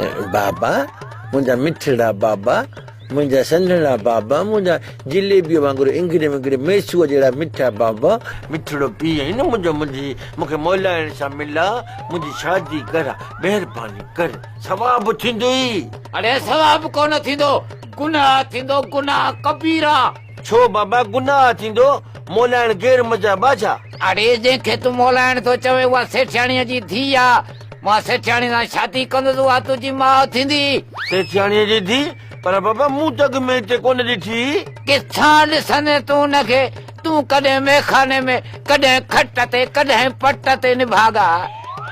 बाबा मुंहिंजा मिठड़ा बाबा मुंहिंजा संदड़ा बाबा मुंहिंजा जिलेबीअ वांगुरु इंगड़े विंगड़े मेसूअ जहिड़ा मिठा बाबा मिठड़ो पीउ आहीं न मुंहिंजी मूंखे मोलाइण सां मिला मुंहिंजी शादी करा महिरबानी कर सवाबु थींदुई। अरे सवाब कोन थींदो, गुनाह थींदो, गुनाह कबीरा। छो बाबा गुनाह थींदो? मोलाइण गैर मजा बाछा। अरे जंहिंखे तूं मोलाइण थो चवे उहा सेठियाणीअ जी धीउ आहे। मां सेठियाणी सां शादी कंदुसि, उहा तुंहिंजी माउ थींदी। सेठियाणीअ जी धीउ? पर बाबा मूं तक में हिते कोन ॾिठी। किथां ॾिसंदे तूं हुनखे? तूं कॾहिं मेखाने में, कॾहिं खट ते, कॾहिं पट ते निभागा।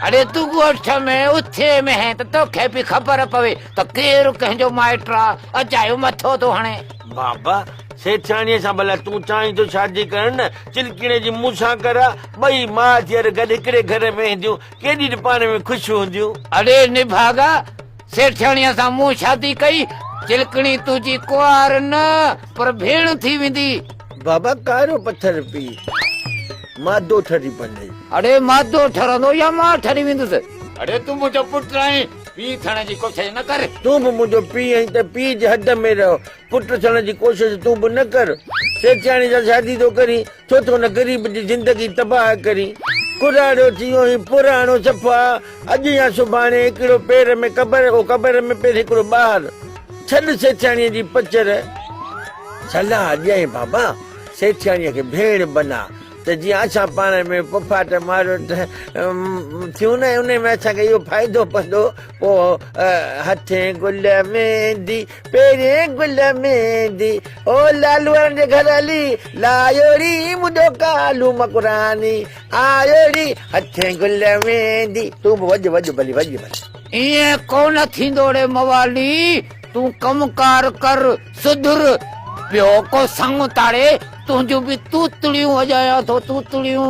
अरे तूं ॻोठ में उथे में है त तोखे बि ख़बर पवे त केरु कंहिंजो माइट आहे। अजायो मथो थो हणे। बाबा सेठियाणीअ सां भला तूं चाहीं तो शादी करण न चिलकिणे जी मूंसां करा, ॿई माउ धीअर गॾु हिकिड़े घर में ईंदियूं, केॾी पाण में ख़ुशि हूंदियूं। अरे निभागा, सेठियाणीअ सां मूं शादी कई, चिलकणी तुंहिंजी कुंवार न पर भेण थी वेंदी। बाबा कारो पत्थर पी मादो ठरी पने। अरे मादो ठरंदो या मां ठरी वेंदुसि? अरे तूं मुंहिंजो पुटु आहीं, पीउ थियण जी कोशिशि न कर। तूं बि मुंहिंजो पीउ आहीं त पीउ जे हद में रहो, पुटु थियण जी कोशिशि तूं बि न कर। सेठियाणी सां शादी थो करी, छो तो न ग़रीब जी जिंदगी तबाह करी। कुराड़ो थी वियो ही पुराणो सफ़ा, अॼु या सुभाणे हिकिड़ो पेर में कबर, ओ कबर में पेर हिकिड़ो ॿार। छॾ सेठियाणीअ जी पचर। सलाह ॾियईं बाबा सेठियाणीअ खे भेण बना त जीअं असां पाण में पुफाट मारो थियूं न, उन में असांखे इहो फ़ाइदो पवंदो। पोइ हथे गुल मेहंदी पेरे गुल मेहंदी ओ लालूअनि जे घर हली लायोड़ी मुंहिंजो कालू मकुरानी आयोड़ी हथे गुल मेहंदी। तूं बि वॼ वॼ भली वॼ भली। ईअं कोन थींदो रे मवाली, तूं कमकार कर, सुधर। ॿियो को संग ताड़े तुंहिंजूं बि तूतड़ियूं वॼाया थो, तूतड़ियूं।